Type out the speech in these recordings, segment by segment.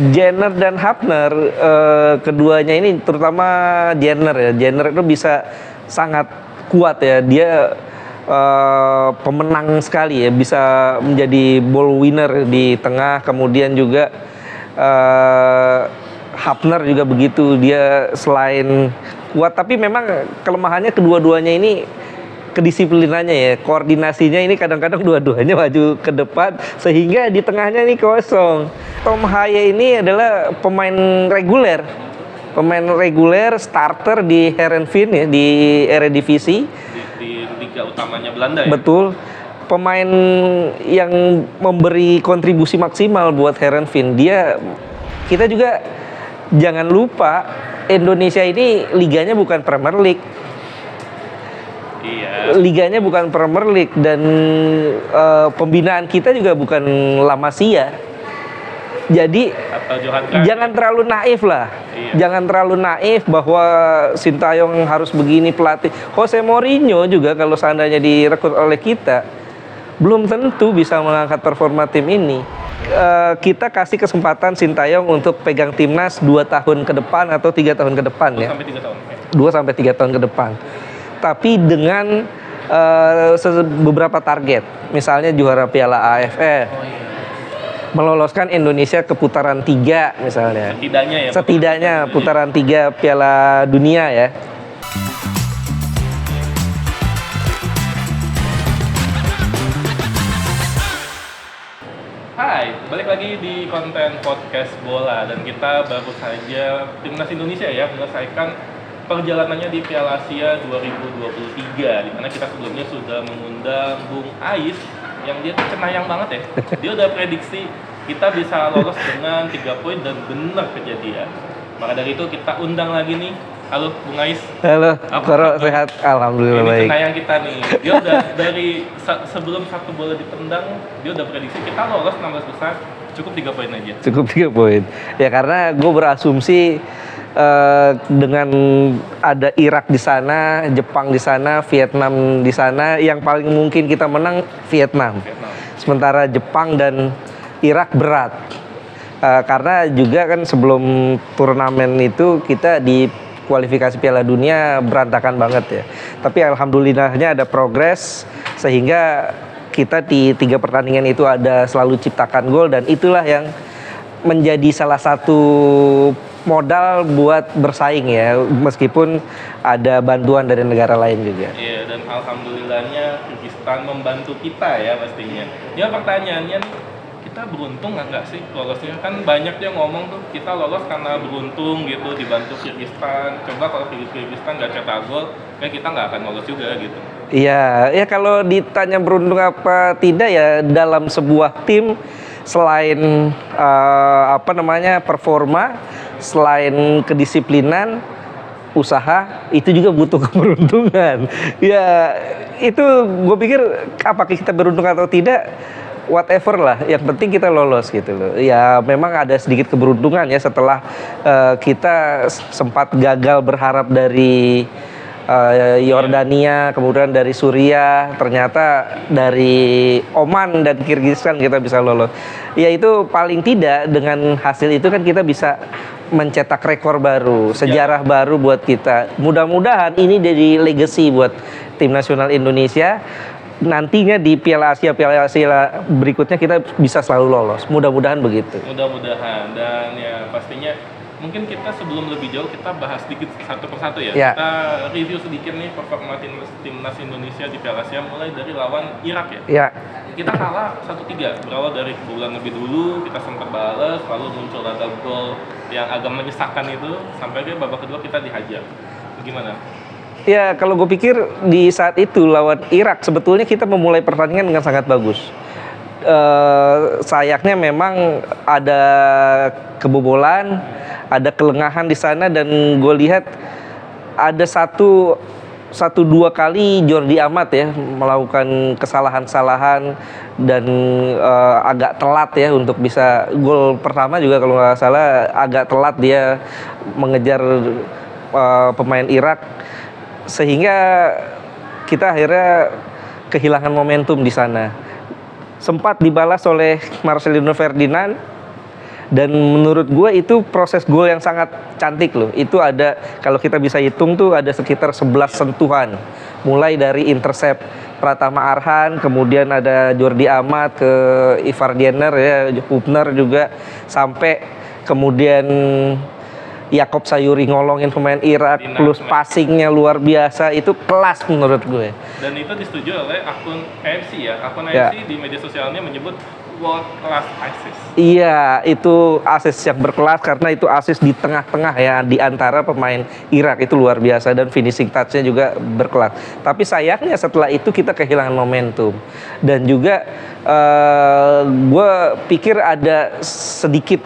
Jenner dan Hafner, keduanya ini terutama Jenner ya. Jenner itu bisa sangat kuat ya. Dia pemenang sekali ya, bisa menjadi ball winner di tengah. Kemudian juga Hafner juga begitu. Dia selain kuat, tapi memang kelemahannya kedua-duanya ini kedisiplinannya ya, koordinasinya ini kadang-kadang dua-duanya maju ke depan sehingga di tengahnya ini kosong. Tom Haye ini adalah pemain reguler starter di Heerenveen ya, di Eredivisie di liga utamanya Belanda ya. Betul. Pemain yang memberi kontribusi maksimal buat Heerenveen. Kita juga jangan lupa Indonesia ini liganya bukan Premier League. Iya. Liganya bukan Premier League dan pembinaan kita juga bukan La Masia. Jadi jangan terlalu naif lah. Iya. Jangan terlalu naif bahwa Sintayong harus begini pelatih. Jose Mourinho juga kalau seandainya direkrut oleh kita belum tentu bisa mengangkat performa tim ini. Kita kasih kesempatan Sintayong untuk pegang timnas 2 tahun ke depan atau 3 tahun ke depan 2 ya. sampai 3 tahun. 2 sampai 3 tahun ke depan. Tapi dengan beberapa target, misalnya juara Piala AFF, meloloskan Indonesia ke putaran 3 misalnya. Setidaknya putaran 3 Piala Dunia ya. Hai, balik lagi di konten podcast bola dan kita baru saja timnas Indonesia ya menyelesaikan perjalanannya di Piala Asia 2023, di mana kita sebelumnya sudah mengundang Bung Ais yang dia cenayang banget ya. Dia udah prediksi kita bisa lolos dengan 3 poin dan benar kejadian. Maka dari itu kita undang lagi nih. Halo Bung Ais. Halo, Koro sehat? Alhamdulillah ini baik. Ini cenayang kita nih. Dia udah dari sebelum 1 bola ditendang, dia udah prediksi kita lolos 16 besar, cukup 3 poin aja. Cukup 3 poin. Ya karena gue berasumsi dengan ada Irak di sana, Jepang di sana, Vietnam di sana, yang paling mungkin kita menang Vietnam. Sementara Jepang dan Irak berat. Karena juga kan sebelum turnamen itu kita di kualifikasi Piala Dunia berantakan banget ya. Tapi alhamdulillahnya ada progres sehingga kita di 3 pertandingan itu ada selalu ciptakan gol dan itulah yang menjadi salah satu modal buat bersaing ya, meskipun ada bantuan dari negara lain juga. Iya, dan alhamdulillahnya Kyrgyzstan membantu kita ya pastinya. Ya pertanyaannya, kita beruntung nggak sih lolosnya? Kan banyak yang ngomong tuh kita lolos karena beruntung gitu, dibantu Kyrgyzstan. Coba kalau Kyrgyzstan nggak cetak gol, kayak kita nggak akan lolos juga gitu. Iya, ya kalau ditanya beruntung apa tidak ya, dalam sebuah tim selain performa, selain kedisiplinan, usaha, itu juga butuh keberuntungan. Ya itu gue pikir apakah kita beruntung atau tidak, whatever lah, yang penting kita lolos gitu loh. Ya memang ada sedikit keberuntungan ya setelah kita sempat gagal berharap dari Yordania, kemudian dari Suriah, ternyata dari Oman dan Kyrgyzstan kita bisa lolos. Ya itu paling tidak dengan hasil itu kan kita bisa mencetak rekor baru, sejarah baru buat kita. Mudah-mudahan ini jadi legacy buat tim nasional Indonesia. Nantinya di Piala Asia berikutnya kita bisa selalu lolos. Mudah-mudahan begitu. Mudah-mudahan, dan ya pastinya mungkin kita sebelum lebih jauh kita bahas sedikit satu persatu ya. Kita review sedikit nih performa timnas Indonesia di Piala Asia mulai dari lawan Irak ya. Kita kalah 1-3, berawal dari kebobolan lebih dulu, kita sempat balas, lalu muncul ada gol yang agak menyesakan itu, sampai ke babak kedua kita dihajar. Gimana? Ya kalau gue pikir di saat itu lawan Irak sebetulnya kita memulai pertandingan dengan sangat bagus. Sayangnya memang ada kebobolan, ada kelengahan di sana, dan gue lihat ada 1-2 kali Jordi Amat ya melakukan kesalahan-kesalahan dan agak telat ya untuk bisa gol pertama juga kalau nggak salah agak telat dia mengejar pemain Irak, sehingga kita akhirnya kehilangan momentum di sana. Sempat dibalas oleh Marcelino Ferdinand Dan menurut gue itu proses gol yang sangat cantik loh. Itu ada, kalau kita bisa hitung tuh ada sekitar 11 sentuhan. Mulai dari intercept Pratama Arhan, kemudian ada Jordi Amat ke Ivar Diener ya, Hubner juga, sampai kemudian Yakob Sayuri ngolongin pemain Irak, plus passingnya luar biasa, itu kelas menurut gue. Dan itu disetujui oleh akun AFC ya, akun AFC di media sosialnya menyebut world class assist. Iya, itu assist yang berkelas karena itu assist di tengah-tengah ya, di antara pemain Irak, itu luar biasa, dan finishing touch-nya juga berkelas. Tapi sayangnya setelah itu kita kehilangan momentum, dan juga gue pikir ada sedikit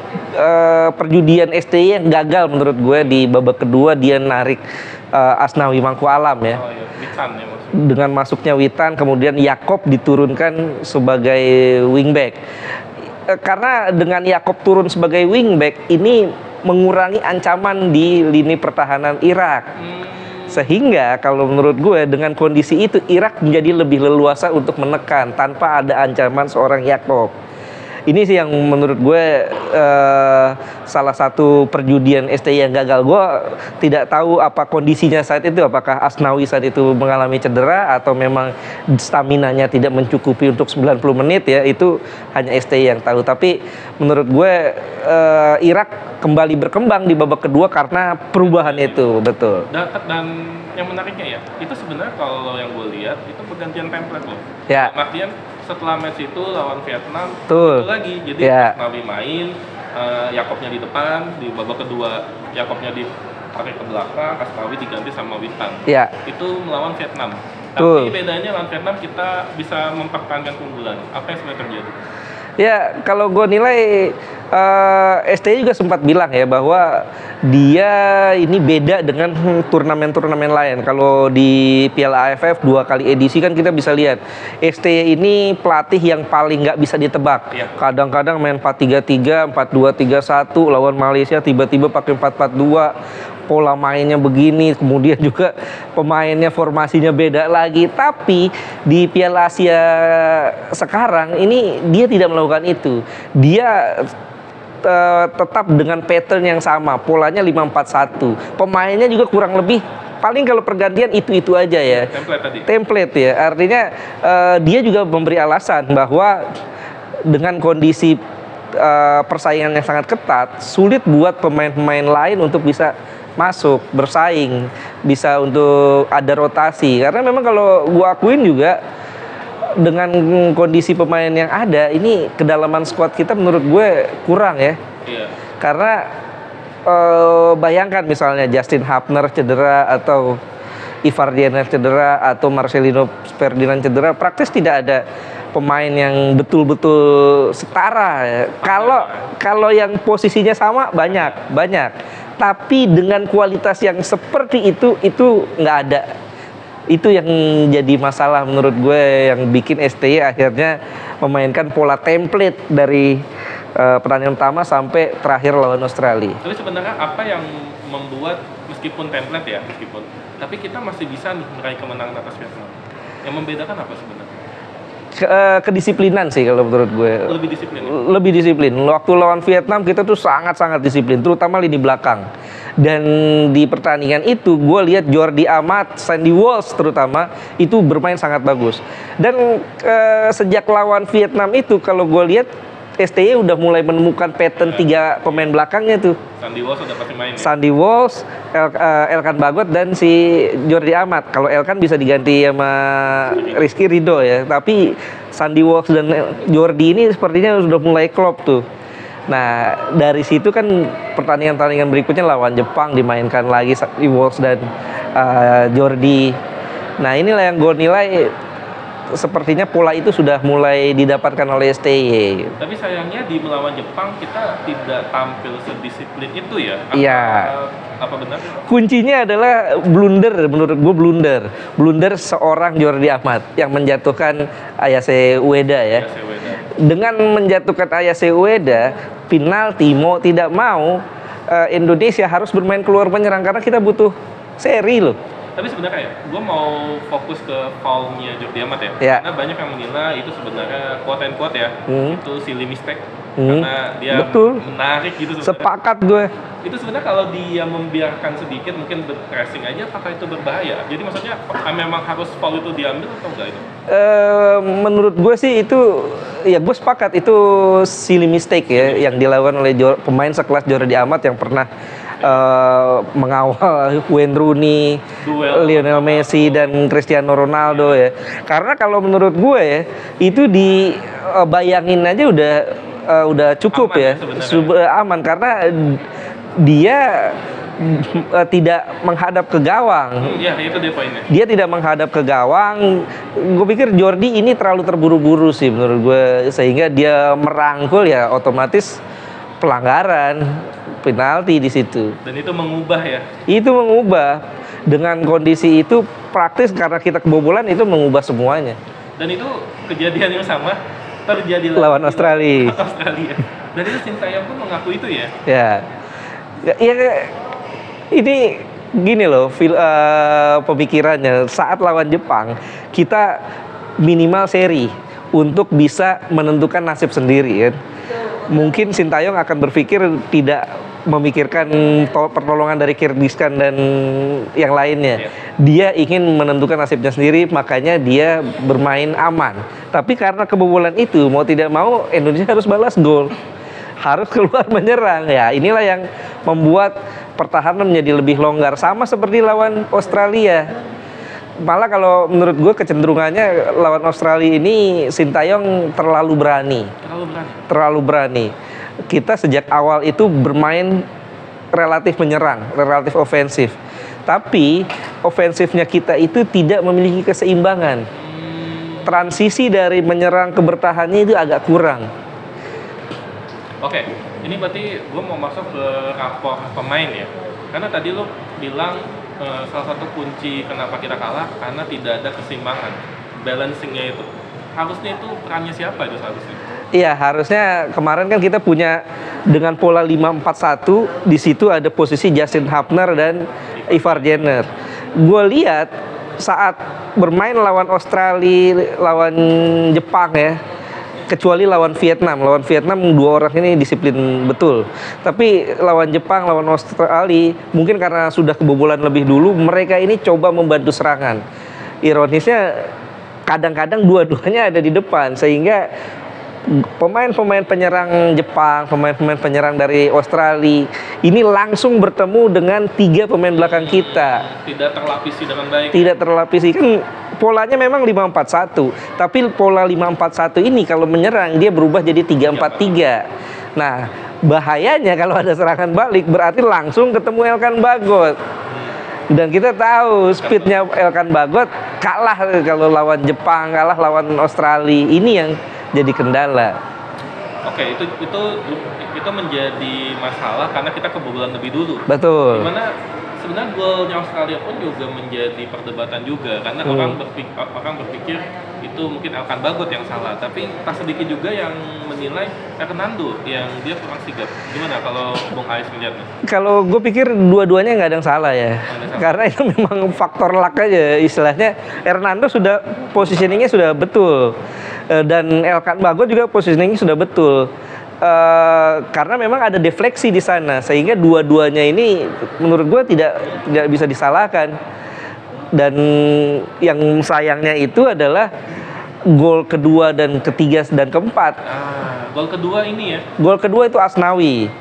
perjudian STY yang gagal menurut gue di babak kedua. Dia narik Asnawi Mangku Alam ya. Oh iya, Witan ya maksudnya. Dengan masuknya Witan, kemudian Yakob diturunkan sebagai wingback. Karena dengan Yakob turun sebagai wingback ini mengurangi ancaman di lini pertahanan Irak. Sehingga kalau menurut gue dengan kondisi itu Irak menjadi lebih leluasa untuk menekan tanpa ada ancaman seorang Yakob. Ini sih yang menurut gue salah satu perjudian STY yang gagal. Gue tidak tahu apa kondisinya saat itu, apakah Asnawi saat itu mengalami cedera atau memang staminanya tidak mencukupi untuk 90 menit ya, itu hanya STY yang tahu. Tapi menurut gue Irak kembali berkembang di babak kedua karena perubahan itu, betul. Dan yang menariknya ya, itu sebenarnya kalau yang gue lihat itu pergantian template loh. Ya. Artian setelah match itu lawan Vietnam, Betul. itu lagi. Jadi Ya. Asnawi main, Yakobnya di depan, di babak kedua Yakobnya ditarik ke belakang, Asnawi diganti sama Witan. Ya. Itu melawan Vietnam. Betul. Tapi bedanya lawan Vietnam kita bisa mempertahankan keunggulan. Apa yang sebenarnya terjadi? Ya, kalau gue nilai STY juga sempat bilang ya bahwa dia ini beda dengan turnamen-turnamen lain. Kalau di Piala AFF 2 kali edisi kan kita bisa lihat STY ini pelatih yang paling nggak bisa ditebak. Iya. Kadang-kadang main 4-3-3, 4-2-3-1, lawan Malaysia tiba-tiba pakai 4-4-2. Pola mainnya begini, kemudian juga pemainnya formasinya beda lagi. Tapi di Piala Asia sekarang ini dia tidak melakukan itu. Dia tetap dengan pattern yang sama, polanya 5-4-1. Pemainnya juga kurang lebih paling kalau pergantian itu aja ya. Template tadi. Template ya. Artinya dia juga memberi alasan bahwa dengan kondisi persaingan yang sangat ketat, sulit buat pemain-pemain lain untuk bisa masuk, bersaing, bisa untuk ada rotasi. Karena memang kalau gua akuin juga dengan kondisi pemain yang ada, ini kedalaman squad kita menurut gue kurang ya. Iya. Karena bayangkan misalnya Justin Hubner cedera atau Ivar Diener cedera atau Marcelino Ferdinand cedera, praktis tidak ada pemain yang betul-betul setara ya. Kalau yang posisinya sama banyak. Tapi dengan kualitas yang seperti itu nggak ada. Itu yang jadi masalah menurut gue, yang bikin STY akhirnya memainkan pola template dari pertandingan utama sampai terakhir lawan Australia. Tapi sebenarnya apa yang membuat meskipun template ya, tapi kita masih bisa nih meraih kemenangan atas Vietnam? Yang membedakan apa sebenarnya? Kedisiplinan sih kalau menurut gue. Lebih disiplin ya? Lebih disiplin. Waktu lawan Vietnam kita tuh sangat-sangat disiplin, terutama lini belakang. Dan di pertandingan itu gue lihat Jordi Amat, Sandy Walsh terutama itu bermain sangat bagus. Dan sejak lawan Vietnam itu kalau gue lihat STY udah mulai menemukan pattern tiga pemain belakangnya tuh. Sandy Walsh udah pasti main ya? Sandy Walsh, Elkan Bagot, dan si Jordi Amat. Kalau Elkan bisa diganti sama Rizky Ridho ya. Tapi Sandy Walsh dan Jordi ini sepertinya sudah mulai klop tuh. Nah dari situ kan pertandingan-pertandingan berikutnya lawan Jepang dimainkan lagi Sandy Walsh dan Jordi. Nah inilah yang gue nilai sepertinya pola itu sudah mulai didapatkan oleh STY. Tapi sayangnya di melawan Jepang kita tidak tampil sedisiplin itu ya? Iya. Apa benar? Kuncinya adalah blunder, menurut gue blunder seorang Jordi Amat yang menjatuhkan Ayase Ueda ya. Dengan menjatuhkan Ayase Ueda, penalti mau tidak mau Indonesia harus bermain keluar menyerang karena kita butuh seri loh. Tapi sebenarnya ya, gue mau fokus ke foulnya Jordi Amat ya. Ya. Karena banyak yang menilai itu sebenarnya quote and quote ya, itu silly mistake. karena dia Betul. menarik gitu sebenarnya. Sepakat gue. Itu sebenarnya kalau dia membiarkan sedikit mungkin pressing aja, apakah itu berbahaya? Jadi maksudnya memang harus foul itu diambil atau enggak itu? Menurut gue sih itu, ya gue sepakat itu silly mistake ya yang dilakukan oleh pemain sekelas Jordi Amat yang pernah mengawal Wayne Rooney, Lionel Messi dan Cristiano Ronaldo ya. Karena kalau menurut gue ya itu dibayangin aja udah cukup Aman ya, aman karena dia tidak menghadap ke gawang. Iya, itu dia poinnya. Dia tidak menghadap ke gawang. Gue pikir Jordi ini terlalu terburu-buru sih menurut gue, sehingga dia merangkul ya otomatis pelanggaran, penalti di situ. Dan itu mengubah ya. Itu mengubah dengan kondisi itu praktis karena kita kebobolan itu mengubah semuanya. Dan itu kejadian yang sama terjadi Lawan Australia. Dan itu Sintayong pun mengaku itu ya. Ya, ini gini loh, pemikirannya saat lawan Jepang kita minimal seri untuk bisa menentukan nasib sendiri kan. Mungkin Sintayong akan berpikir tidak memikirkan pertolongan dari Kyrgyzstan dan yang lainnya. Dia ingin menentukan nasibnya sendiri, makanya dia bermain aman. Tapi karena kebobolan itu, mau tidak mau Indonesia harus balas gol, harus keluar menyerang. Ya inilah yang membuat pertahanan menjadi lebih longgar, sama seperti lawan Australia. Malah kalau menurut gue kecenderungannya lawan Australia ini Sintayong terlalu berani. Kita sejak awal itu bermain relatif menyerang, relatif ofensif. Tapi ofensifnya kita itu tidak memiliki keseimbangan. Transisi dari menyerang ke bertahannya itu agak kurang. Oke, ini berarti gue mau masuk ke rapor pemain ya. Karena tadi lo bilang salah satu kunci kenapa kita kalah karena tidak ada keseimbangan, balancingnya itu. Harusnya itu perannya siapa itu seharusnya? Iya, harusnya kemarin kan kita punya dengan pola 5-4-1, di situ ada posisi Justin Hubner dan Ivar Jenner. Gue lihat saat bermain lawan Australia, lawan Jepang ya, kecuali lawan Vietnam dua orang ini disiplin betul. Tapi lawan Jepang, lawan Australia, mungkin karena sudah kebobolan lebih dulu, mereka ini coba membantu serangan. Ironisnya kadang-kadang dua-duanya ada di depan, sehingga pemain-pemain penyerang Jepang, pemain-pemain penyerang dari Australia ini langsung bertemu dengan 3 pemain belakang kita. Tidak terlapisi dengan baik. Tidak terlapisi, kan polanya memang 5-4-1, tapi pola 5-4-1 ini kalau menyerang dia berubah jadi 3-4-3. Nah, bahayanya kalau ada serangan balik berarti langsung ketemu Elkan Bagot. Dan kita tahu speednya Elkan Bagot kalah kalau lawan Jepang, kalah lawan Australia. Ini yang jadi kendala. Oke, itu menjadi masalah karena kita kebobolan lebih dulu. Betul. Dimana sebenarnya golnya Australia pun juga menjadi perdebatan juga karena orang berpikir itu mungkin Elkan Bagot yang salah, tapi tak sedikit juga yang menilai Hernando yang dia kurang sigap. Gimana kalau Bung Ais melihatnya? Kalau gue pikir dua-duanya nggak ada yang salah ya, karena itu memang faktor luck aja istilahnya. Hernando sudah positioningnya sudah betul, dan Elkan Bagot juga positioningnya sudah betul. Karena memang ada defleksi di sana, sehingga dua-duanya ini menurut gue tidak bisa disalahkan. Dan yang sayangnya itu adalah gol kedua dan ketiga dan keempat. Gol kedua ini ya? Gol kedua itu Asnawi,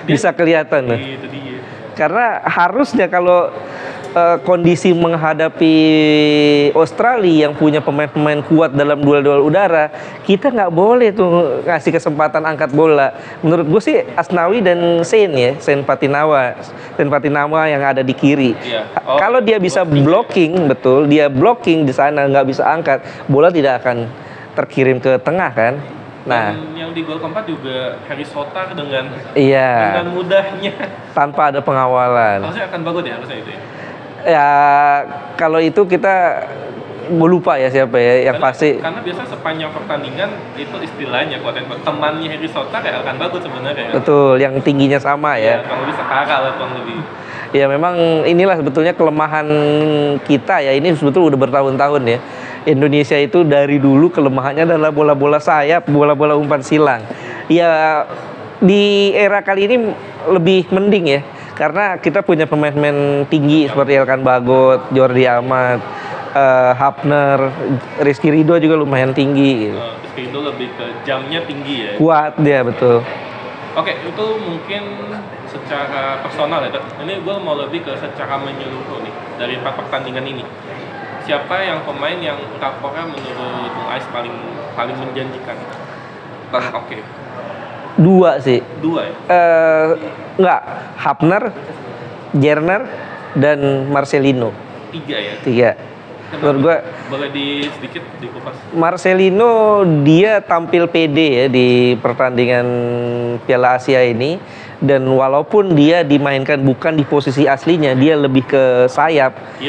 bisa kelihatan. Itu dia. Karena harusnya kalau kondisi menghadapi Australia yang punya pemain-pemain kuat dalam duel-duel udara, kita nggak boleh tuh ngasih kesempatan angkat bola. Menurut gue sih Asnawi dan Sen Patinawa yang ada di kiri. Iya. Kalau dia bisa blocking, betul, dia blocking di sana nggak bisa angkat, bola tidak akan terkirim ke tengah kan. Nah, dan yang di gol keempat juga Harry Sotar dengan mudahnya tanpa ada pengawalan. Harusnya akan bagus ya, harusnya itu ya. Ya kalau itu kita gue lupa ya siapa ya yang pasti. Karena biasa sepanjang pertandingan itu istilahnya temannya Harry Sotar ya akan bagus sebenarnya. Betul, yang tingginya sama ya. Kalau lebih setara lah kurang lebih. Ya memang inilah sebetulnya kelemahan kita ya, ini sebetulnya udah bertahun-tahun ya. Indonesia itu dari dulu kelemahannya adalah bola-bola sayap, bola-bola umpan silang. Ya di era kali ini lebih mending ya, karena kita punya pemain-pemain tinggi seperti Elkan Bagot, Jordi Amat, Hapner, Rizky Ridho juga lumayan tinggi gitu. Rizky itu lebih ke jamnya tinggi ya. Kuat dia, betul. Oke, itu mungkin secara personal ya. Ini gue mau lebih ke secara menyeluruh nih dari 4 pertandingan ini. Siapa yang pemain yang rapornya menurut Bung Ais paling menjanjikan? Oke. 2 sih. 2 ya? Enggak, Hapner, Jerner, dan Marcelino. 3 ya? 3. Menurut gua boleh sedikit dikupas. Marcelino dia tampil pede ya di pertandingan Piala Asia ini, dan walaupun dia dimainkan bukan di posisi aslinya, dia lebih ke sayap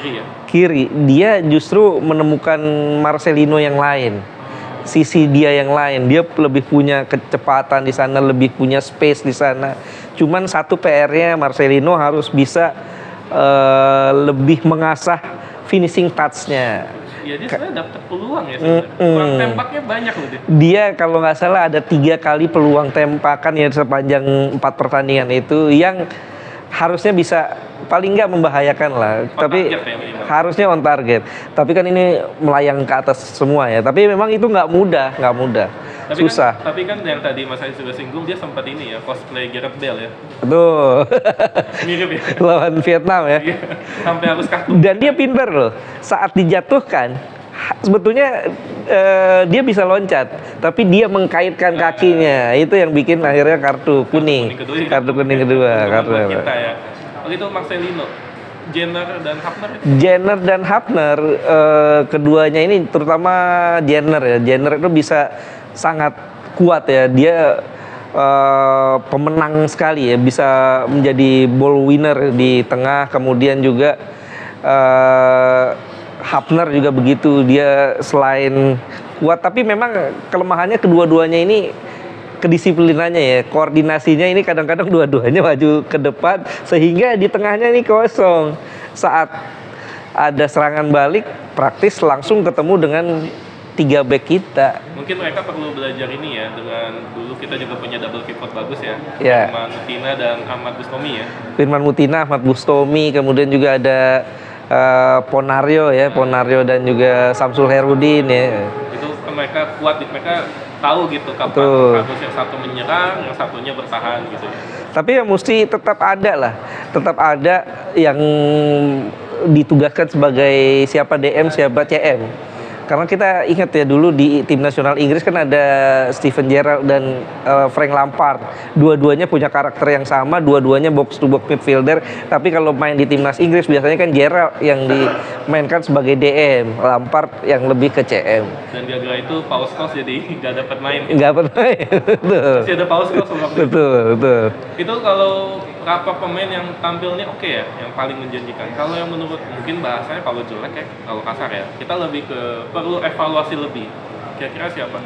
kiri, dia justru menemukan Marcelino yang lain, sisi dia yang lain. Dia lebih punya kecepatan di sana, lebih punya space di sana. Cuman satu PR-nya, Marcelino harus bisa lebih mengasah finishing touch-nya. Ya dia sebenarnya dapat peluang ya sebenarnya. Kurang tembaknya banyak loh dia. Dia kalau nggak salah ada 3 kali peluang tembakan ya sepanjang 4 pertandingan itu, yang harusnya bisa paling nggak membahayakan lah. Tapi harusnya on target. Tapi kan ini melayang ke atas semua ya. Tapi memang itu nggak mudah. Susah. Tapi kan yang tadi Mas Ais juga singgung, dia sempat ini ya, cosplay Gareth Bale ya. Betul. Mirip ya. Lawan Vietnam ya. Sampai harus kartu. Dan dia pinter loh. Saat dijatuhkan, sebetulnya dia bisa loncat, tapi dia mengkaitkan kakinya. Itu yang bikin akhirnya kartu kuning. Kartu kuning kedua. Kita ya. Begitu Marcelino. Jenner dan Hapner, keduanya ini, terutama Jenner ya. Jenner itu bisa sangat kuat ya. Dia pemenang sekali ya, bisa menjadi ball winner di tengah. Kemudian juga Hapner juga begitu. Dia selain kuat, tapi memang kelemahannya kedua-duanya ini kedisiplinannya ya, koordinasinya ini kadang-kadang dua-duanya maju ke depan sehingga di tengahnya ini kosong. Saat ada serangan balik, praktis langsung ketemu dengan 3 back kita. Mungkin mereka perlu belajar ini ya, dengan dulu kita juga punya double pivot bagus ya. Yeah. Firman Mutina dan Ahmad Bustomi ya. Firman Mutina, Ahmad Bustomi, kemudian juga ada Ponario ya, Ponario dan juga Samsul Herudin ya. Itu mereka kuat, mereka tahu gitu kapan harus yang satu menyerang, yang satunya bertahan gitu ya. Tapi ya mesti tetap ada yang ditugaskan sebagai siapa DM, siapa CM. Karena kita ingat ya dulu di tim nasional Inggris kan ada Steven Gerrard dan Frank Lampard. Dua-duanya punya karakter yang sama, dua-duanya box to box midfielder. Tapi kalau main di timnas Inggris biasanya kan Gerrard yang dimainkan sebagai DM, Lampard yang lebih ke CM. Dan gara-gara itu Paul Scholes jadi nggak dapat main. Betul. Masih ada Paul Scholes waktu itu. Betul. Itu kalau berapa pemain yang tampilnya oke ya, yang paling menjanjikan. Kalau yang menurut mungkin bahasanya kalau jelek ya, kalau kasar ya, kita lebih ke perlu evaluasi lebih. Kira-kira siapa?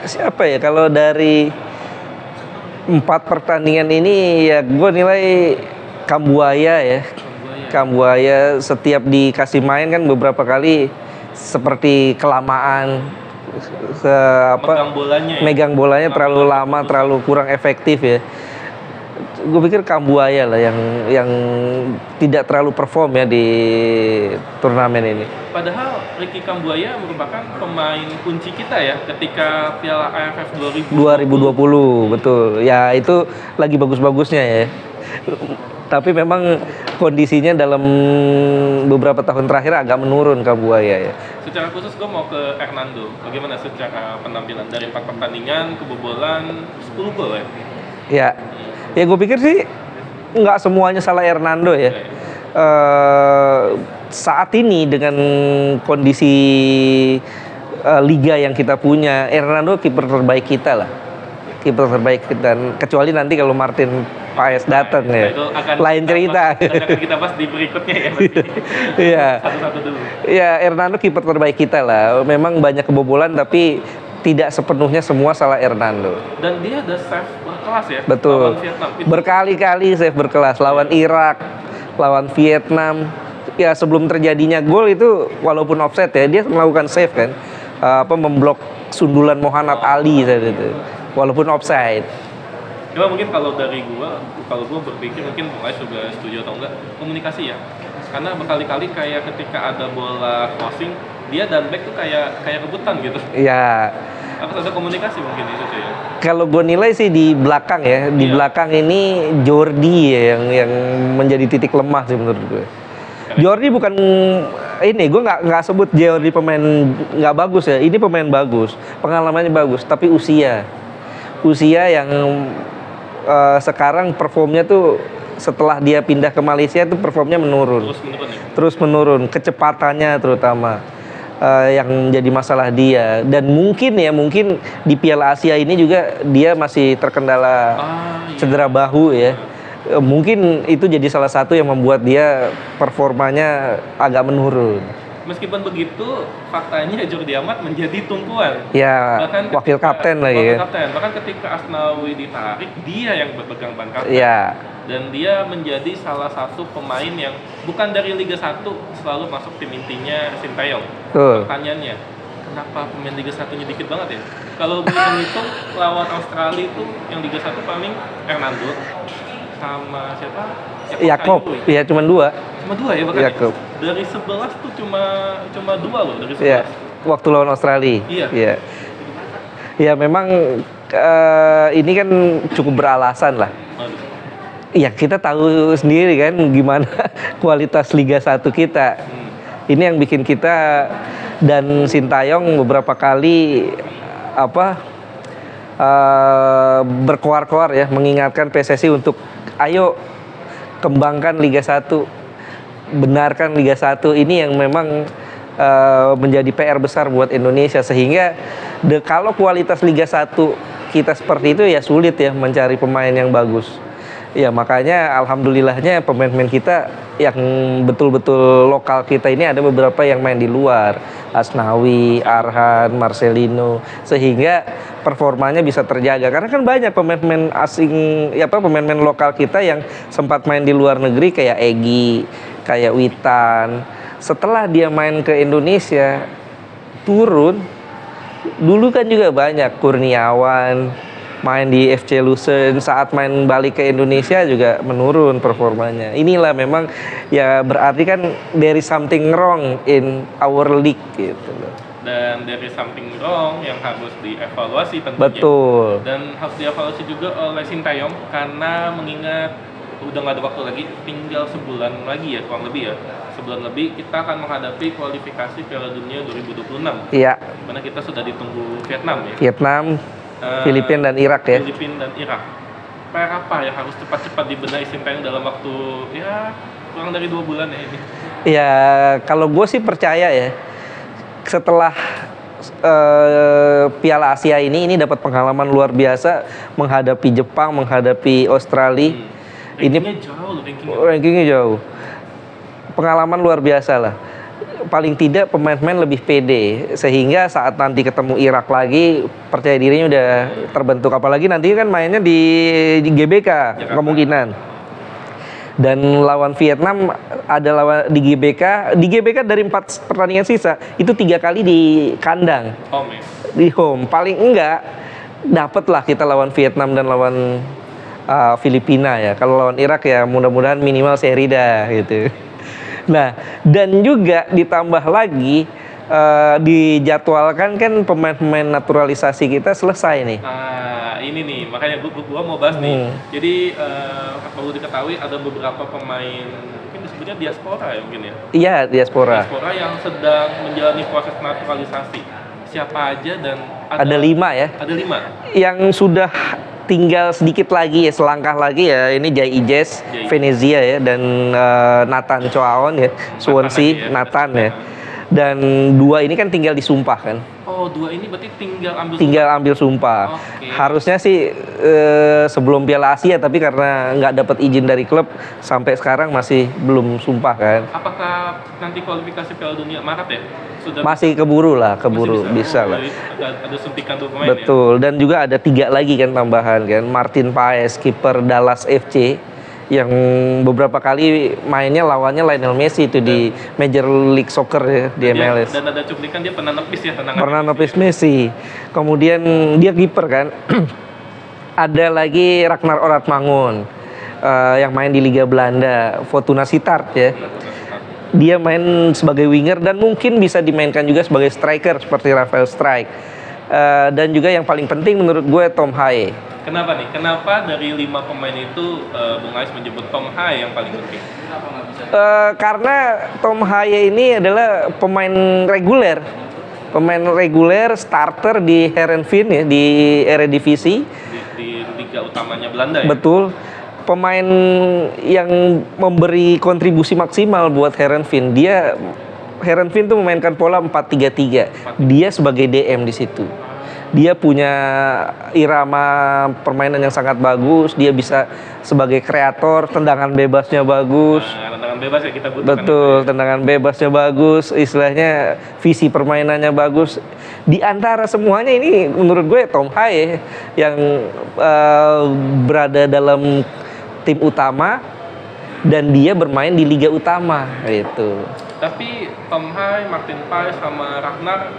Siapa ya, kalau dari 4 pertandingan ini ya gue nilai Kambuaya ya. Kambuaya setiap dikasih main kan beberapa kali seperti kelamaan, megang bolanya terlalu lama, terlalu kurang efektif ya. Gue pikir Kambuaya lah yang tidak terlalu perform ya di turnamen ini. Padahal Ricky Kambuaya merupakan pemain kunci kita ya ketika Piala AFF 2020, betul. Ya itu lagi bagus-bagusnya ya. Tapi memang kondisinya dalam beberapa tahun terakhir agak menurun Kambuaya ya. Secara khusus gue mau ke Hernando. Bagaimana secara penampilan dari 4 pertandingan, kebobolan 10 gol ya? Ya gue pikir sih nggak semuanya salah Hernando ya. Saat ini dengan kondisi liga yang kita punya, Hernando kiper terbaik kita lah. Kiper terbaik kita. Kecuali nanti kalau Martin Paes datang ya. Lain cerita. Akan kita bahas di berikutnya ya. Iya. Satu-satu dulu. Ya, Hernando kiper terbaik kita lah. Memang banyak kebobolan tapi tidak sepenuhnya semua salah Hernando. Dan dia ada save berkelas ya. Betul. Lawan Vietnam. Berkali-kali save berkelas lawan Irak, lawan Vietnam. Ya sebelum terjadinya gol itu walaupun offset ya, dia melakukan save kan. memblok sundulan Muhammad Ali tadi itu, walaupun offside. Cuma mungkin kalau gua berpikir mungkin Bung Ais juga setuju atau enggak, komunikasi ya. Karena berkali-kali kayak ketika ada bola crossing, dia dan back tuh kayak rebutan gitu. Ya, Harus ada komunikasi mungkin itu tuh ya. kalau gue nilai sih di belakang ya, di Iya. belakang ini Jordi ya yang menjadi titik lemah sih menurut gue. Jordi bukan ini, gue nggak sebut Jordi pemain nggak bagus ya. Ini pemain bagus, pengalamannya bagus, tapi usia yang sekarang performnya tuh setelah dia pindah ke Malaysia tuh performnya menurun. Terus menurun ya. Terus menurun, kecepatannya terutama yang jadi masalah dia. Dan mungkin di Piala Asia ini juga dia masih terkendala Iya. cedera bahu ya. Mungkin itu jadi salah satu yang membuat dia performanya agak menurun. Meskipun begitu, faktanya Jordi Amat menjadi tumpuan. Ya, wakil kapten lagi wakil ya. kapten. Bahkan ketika Asnawi ditarik, dia yang berpegang ban kapten. Ya, Dan dia menjadi salah satu pemain yang bukan dari Liga 1 selalu masuk tim intinya Sintayong. betul. Pertanyaannya, kenapa pemain Liga 1-nya dikit banget ya? Kalau hitung lawan Australia itu yang Liga 1 paling Hernando sama siapa? Yakob, Sayuri. ya cuma 2. Cuma 2 ya bahkan. Yakob. Dari 11 tuh cuma 2 loh dari 11. Ya, waktu lawan Australia. Iya. Ya. Ya memang ini kan cukup beralasan lah. Waduh. Ya kita tahu sendiri kan gimana kualitas Liga 1 kita. Ini yang bikin kita dan Sintayong beberapa kali berkoar-koar ya mengingatkan PSSI untuk ayo kembangkan Liga 1. Benarkan Liga 1 ini yang memang menjadi PR besar buat Indonesia sehingga kalau kualitas Liga 1 kita seperti itu ya sulit ya mencari pemain yang bagus. Ya makanya alhamdulillahnya pemain-pemain kita yang betul-betul lokal kita ini ada beberapa yang main di luar. Asnawi, Arhan, Marcelino, sehingga performanya bisa terjaga. Karena kan banyak pemain-pemain asing, pemain-pemain lokal kita yang sempat main di luar negeri kayak Egy, kayak Witan. Setelah dia main ke Indonesia turun. Dulu kan juga banyak Kurniawan main di FC Lucerne, saat main balik ke Indonesia juga menurun performanya. Inilah memang ya berarti kan there is something wrong in our league gitu loh. Dan dari something wrong yang harus dievaluasi tentunya. Betul. Dan harus dievaluasi juga oleh Sintayong karena mengingat udah nggak ada waktu lagi, tinggal sebulan lagi ya kurang lebih ya. Sebulan lebih kita akan menghadapi kualifikasi Piala Dunia 2026. Iya. Mana kita sudah ditunggu Vietnam ya. Vietnam, Filipina dan Irak ya. Filipina dan Irak. PR apa yang harus cepat-cepat dibenahi Sintayong dalam waktu ya kurang dari 2 bulan ya ini? Ya kalau gue sih percaya ya setelah Piala Asia ini dapat pengalaman luar biasa menghadapi Jepang, menghadapi Australia. Rankingnya jauh loh, Rankingnya jauh. Pengalaman luar biasa lah. Paling tidak pemain-pemain lebih pede sehingga saat nanti ketemu Irak lagi percaya dirinya udah terbentuk, apalagi nanti kan mainnya di GBK kemungkinan. Dan lawan Vietnam ada lawan di GBK dari 4 pertandingan sisa itu 3 kali di kandang. Di home. Paling enggak dapatlah kita lawan Vietnam dan lawan Filipina ya. Kalau lawan Irak ya mudah-mudahan minimal seri dah gitu. Nah, dan juga ditambah lagi dijadwalkan kan pemain-pemain naturalisasi kita selesai nih. Ini nih, makanya gua mau bahas nih. Jadi perlu diketahui ada beberapa pemain mungkin disebutnya diaspora ya mungkin ya. Iya, diaspora. Diaspora yang sedang menjalani proses naturalisasi. Siapa aja dan ada 5 ya. Ada 5. Yang sudah tinggal sedikit lagi ya, selangkah lagi ya, ini Jai Ijes, Venezia ya, dan Nathan Choaon ya, Swansea, Nathan ya. Dan 2 ini kan tinggal disumpah kan. Oh, 2 ini berarti tinggal ambil sumpah. Okay. Harusnya sih sebelum Piala Asia, tapi karena nggak dapat izin dari klub sampai sekarang masih belum sumpah kan. Apakah nanti kualifikasi Piala Dunia Maret ya? Masih keburu bisa lah. Ada suntikan tuh pemain. Betul. Ya? Dan juga ada 3 lagi kan tambahan kan. Martin Paes, kiper Dallas FC yang beberapa kali mainnya lawannya Lionel Messi itu di Major League Soccer ya, di MLS. Dan ada cuplikan dia pernah nepis ya tendangan. Pernah nepis Messi. Kemudian dia kiper kan. Ada lagi Ragnar Oratmangun yang main di Liga Belanda, Fortuna Sittard ya. Dia main sebagai winger dan mungkin bisa dimainkan juga sebagai striker seperti Rafael Strijk. Dan juga yang paling penting menurut gue Tom Haye. Kenapa nih? Kenapa dari 5 pemain itu Bung Ais menyebut Tom Haye yang paling penting? Karena Tom Haye ini adalah pemain reguler starter di Heerenveen ya, di Eredivisie di liga utamanya Belanda ya. Betul. Pemain yang memberi kontribusi maksimal buat Heerenveen. Heerenveen tuh memainkan pola 4-3-3. Dia sebagai DM di situ. Dia punya irama permainan yang sangat bagus. Dia bisa sebagai kreator, tendangan bebasnya bagus. Tendangan bebas ya kita butuhkan. Betul, tendangan bebasnya bagus. Istilahnya visi permainannya bagus. Di antara semuanya ini menurut gue Tom Haye yang berada dalam tim utama dan dia bermain di liga utama gitu. Tapi Tom Haye, Martin Paes sama Ragnar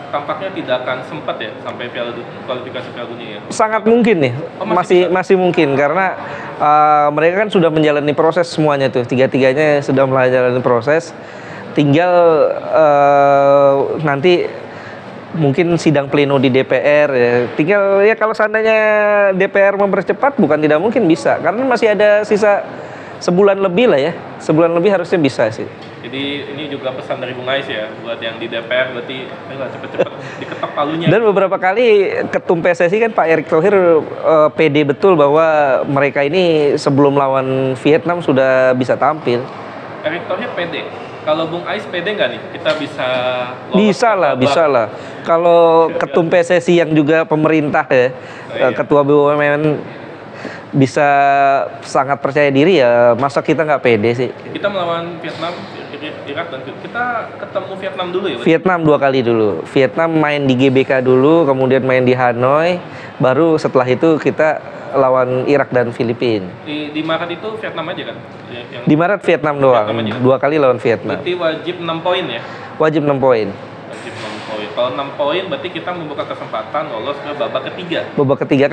tampaknya tidak akan sempat ya sampai kualifikasi Piala Dunia ya. Sangat mungkin nih, masih mungkin karena mereka kan sudah menjalani proses semuanya tuh, tiga-tiganya sudah menjalani proses. Tinggal nanti mungkin sidang pleno di DPR ya. Tinggal ya kalau seandainya DPR mempercepat bukan tidak mungkin bisa karena masih ada sisa sebulan lebih lah ya. Sebulan lebih harusnya bisa sih. Jadi ini juga pesan dari Bung Ais ya buat yang di DPR, berarti ayolah cepet-cepet diketok palunya. Dan beberapa kali ketum PSSI kan Pak Erick Thohir pede betul bahwa mereka ini sebelum lawan Vietnam sudah bisa tampil. Erick Thohir pede. Kalau Bung Ais pede nggak nih? Kita bisa lolos Bisa lah. Kalau ketum PSSI yang juga pemerintah ya, ketua BUMN bisa sangat percaya diri ya, masa kita nggak pede sih. Kita melawan Vietnam, Irak dan kita ketemu Vietnam dulu ya? Vietnam 2 kali dulu. Vietnam main di GBK dulu, kemudian main di Hanoi, baru setelah itu kita lawan Irak dan Filipina. Di Maret itu Vietnam aja kan? Di Maret Vietnam doang, 2 kali lawan Vietnam. Berarti wajib 6 poin ya? Wajib 6 poin. Wajib 6 poin. Kalau 6 poin berarti kita membuka kesempatan lolos ke babak ketiga. Babak ketiga.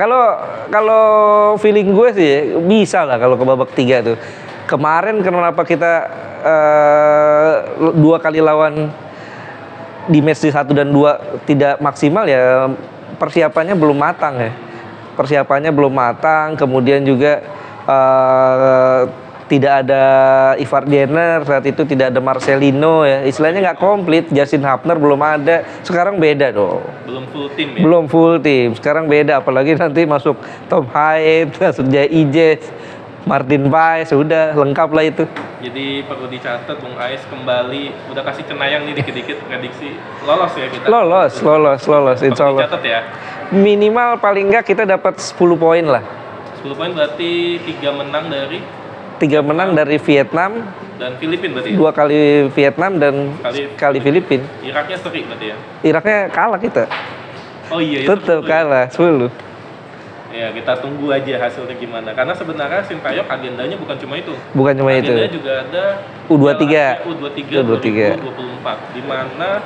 Kalau feeling gue sih bisa lah kalau ke babak ketiga tuh. Kemarin kenapa kita 2 kali lawan di match 1 dan 2 tidak maksimal ya, persiapannya belum matang ya. Persiapannya belum matang, kemudian juga tidak ada Ivar Jenner saat itu, tidak ada Marcelino ya, istilahnya nggak komplit. Justin Hapner belum ada, sekarang beda dong. Belum full tim ya? Belum full tim, sekarang beda, apalagi nanti masuk Tom Haye, masuk Jay Ijes, Martin Paes, sudah lengkap lah itu. Jadi perlu dicatat Bung Ais kembali udah kasih cenayang nih dikit-dikit prediksi lolos ya kita. Lolos insya Allah. Dicatat ya. Minimal paling nggak kita dapat 10 poin lah. 10 poin berarti 3 menang dari 3 menang dari Vietnam dan Filipina berarti ya? 2 kali Vietnam dan kali Filipina. Iraknya seri berarti ya? Iraknya kalah kita. Oh iya, tetap kalah 10. Ya kita tunggu aja hasilnya gimana. Karena sebenarnya Sintayong agendanya bukan cuma itu. Bukan cuma itu. Agendanya juga ada U23 2024 di mana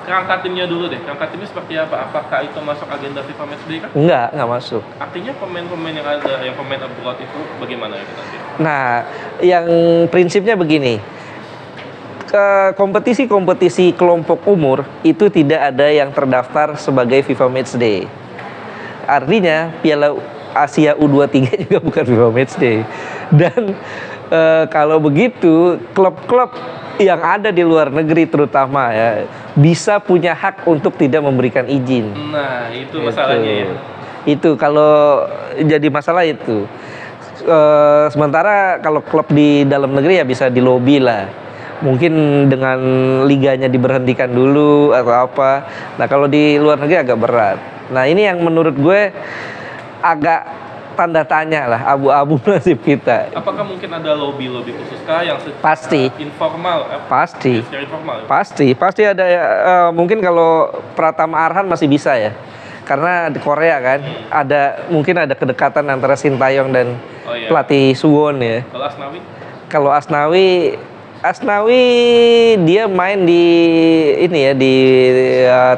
kerangka timnya dulu deh. Kerangka timnya seperti apa? Apakah itu masuk agenda FIFA Matchday kan? Enggak masuk. Artinya pemain-pemain yang ada, yang pemain abroad itu bagaimana ya nanti? Nah, yang prinsipnya begini. Kompetisi-kompetisi kelompok umur itu tidak ada yang terdaftar sebagai FIFA Matchday. Artinya Piala Asia U23 juga bukan FIFA Matchday. Dan kalau begitu klub-klub yang ada di luar negeri terutama ya bisa punya hak untuk tidak memberikan izin. Nah, itu masalahnya ya. Itu kalau jadi masalah itu. Sementara kalau klub di dalam negeri ya bisa dilobi lah. Mungkin dengan liganya diberhentikan dulu atau apa. Nah, kalau di luar negeri agak berat. Nah, ini yang menurut gue agak tanda tanya lah, abu-abu nasib kita. Apakah mungkin ada lobby khusus kah yang pasti informal? Secara informal. Pasti ada ya. Mungkin kalau Pratama Arhan masih bisa ya. Karena di Korea kan mungkin ada kedekatan antara Sintayong dan Oh iya. pelatih Suwon ya. Kalau Asnawi? Kalau Asnawi dia main di ini ya di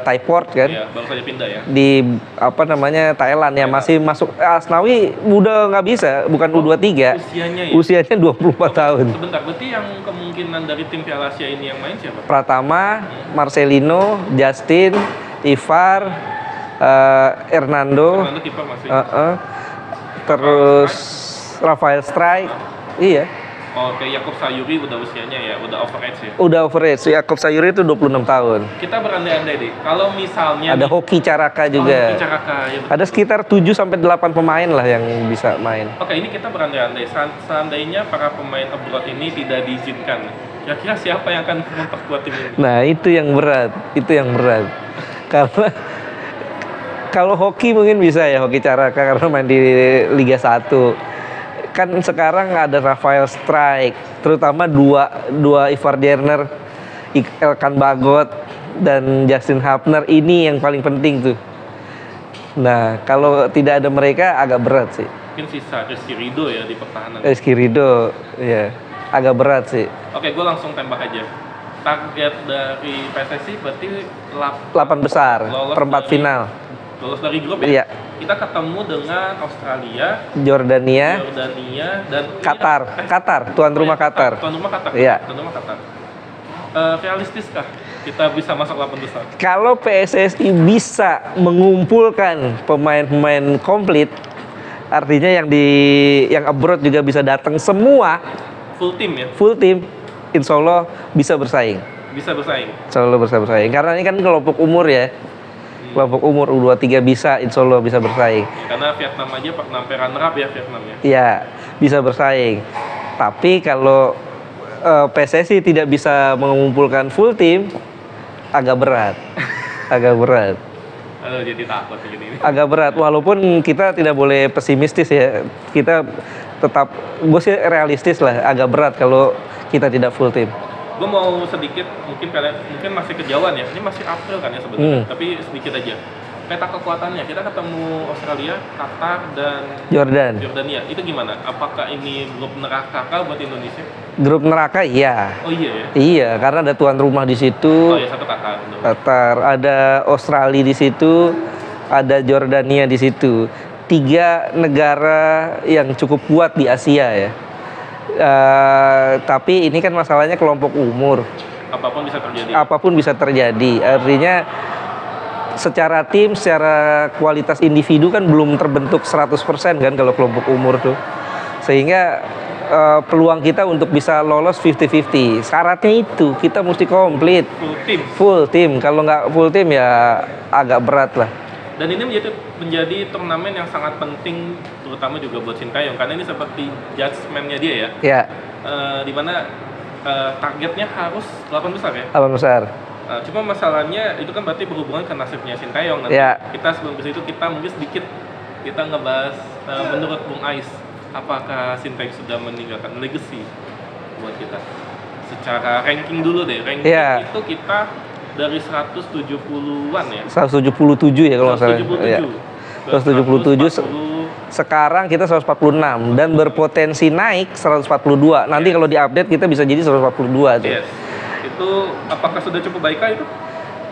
Thaiport kan. Iya, baru saja pindah ya. Di apa namanya Thailand ya, masih masuk. Asnawi udah nggak bisa, bukan U23. Usianya ya? Usianya 24 tahun. Sebentar, berarti yang kemungkinan dari tim Piala Asia ini yang main siapa? Pratama, Marcelino, Justin, Ivar, Hernando, Fernando kiper masih. terus Rafael Strike. Iya, Oke, Yakob Sayuri udah usianya ya, udah overage ya. udah overage. Yakob Sayuri itu 26 tahun. Kita berandai-andai deh, kalau misalnya Ada nih- Hoki Caraka juga. Hoki Caraka, ya betul. Ada sekitar 7 sampai 8 pemain lah yang bisa main. Oke, ini kita berandai-andai. Seandainya para pemain abroad ini tidak diizinkan, kira-kira siapa yang akan memperkuat tim ini? Nah, itu yang berat. Itu yang berat. Karena kalau hoki mungkin bisa ya, Hoki Caraka karena main di Liga 1. Kan sekarang ada Rafael Strike, terutama dua Ivar Jerner, Elkan Bagot dan Justin Hapner, ini yang paling penting tuh. Nah, kalau tidak ada mereka agak berat sih. Mungkin sisa Rizky Ridho ya di pertahanan. Rizky Ridho, ya agak berat sih. Oke, gue langsung tembak aja. Target dari PSSI berarti 8 besar, Lolos perempat dari- final. lolos dari grup ya? Iya, Kita ketemu dengan Australia, Jordania, Jordania, dan Qatar, tuan rumah Qatar. Tuan rumah Qatar. Iya. Tuan rumah Qatar. Realistiskah kita bisa masuk 8 besar? Kalau PSSI bisa mengumpulkan pemain-pemain komplit, artinya yang abroad juga bisa datang semua, Full tim ya? full tim, insya Allah bisa bersaing. Bisa bersaing. Insya Allah bisa bersaing. Karena ini kan kelompok umur ya. Kelompok umur U23 bisa, insya Allah bisa bersaing. Karena Vietnam aja pernah runner up ya Vietnam ya. Ya, bisa bersaing. Tapi kalau PSSI tidak bisa mengumpulkan full tim, agak berat. Agak berat. Aduh, jadi takut begini. Agak berat, walaupun kita tidak boleh pesimistis ya. Kita tetap, gue sih realistis lah, agak berat kalau kita tidak full tim. Gue mau sedikit, mungkin masih kejauhan ya. Ini masih April kan ya sebenarnya. Tapi sedikit aja. Peta kekuatannya, kita ketemu Australia, Qatar, dan Jordan, Jordania. Itu gimana? Apakah ini grup neraka kah buat Indonesia? grup neraka iya. Oh iya ya. Iya, karena ada tuan rumah di situ, Oh ya, satu Qatar. betul. Qatar, ada Australia di situ, ada Jordania di situ. 3 negara yang cukup kuat di Asia ya. Tapi ini kan masalahnya kelompok umur. Apapun bisa terjadi. Apapun bisa terjadi. Artinya secara tim, secara kualitas individu kan belum terbentuk 100% kan kalau kelompok umur tuh. Sehingga peluang kita untuk bisa lolos 50-50. Syaratnya itu kita mesti komplit. Full tim. Full tim. Kalau nggak full tim ya agak berat lah. Dan ini menjadi turnamen yang sangat penting, terutama juga buat Sintayong, karena ini seperti judgement-nya dia ya. Ya, Dimana targetnya harus 8 besar ya. 8 besar. Cuma masalahnya itu kan berarti berhubungan ke nasibnya Sintayong nanti. Ya. Kita sebelum ke situ kita mungkin sedikit kita ngebahas menurut Bung Ais, apakah Sintayong sudah meninggalkan legacy buat kita? Secara ranking dulu deh. Ranking Ya. itu kita dari 170-an ya. 177 ya kalau nggak salah. 177. Ya. 177. Sekarang kita 146 dan berpotensi naik 142. Nanti kalau diupdate kita bisa jadi 142 tuh. Yes. Itu apakah sudah cukup baik kah itu?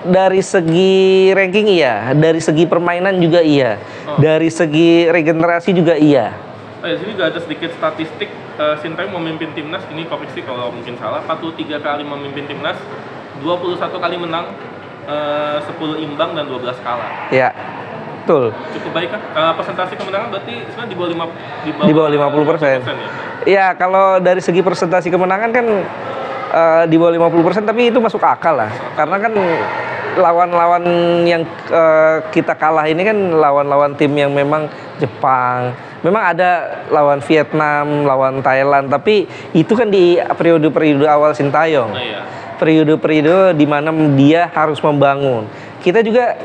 Dari segi ranking iya, dari segi permainan juga iya, dari segi regenerasi juga iya. Di sini juga ada sedikit statistik. Sintayong memimpin timnas, ini koreksi kalau mungkin salah, 43 kali memimpin timnas, 21 kali menang, 10 imbang dan 12 kalah. Ya, betul. Cukup baik kan? Persentase kemenangan berarti sebenarnya di bawah 50%. ya. Ya, kalau dari segi presentasi kemenangan kan di bawah 50%, tapi itu masuk akal lah. Karena kan lawan-lawan yang kita kalah ini kan lawan-lawan tim yang memang Jepang. Memang ada lawan Vietnam, lawan Thailand, tapi itu kan di periode-periode awal Sintayong. Nah, iya. Periode-periode di mana dia harus membangun. Kita juga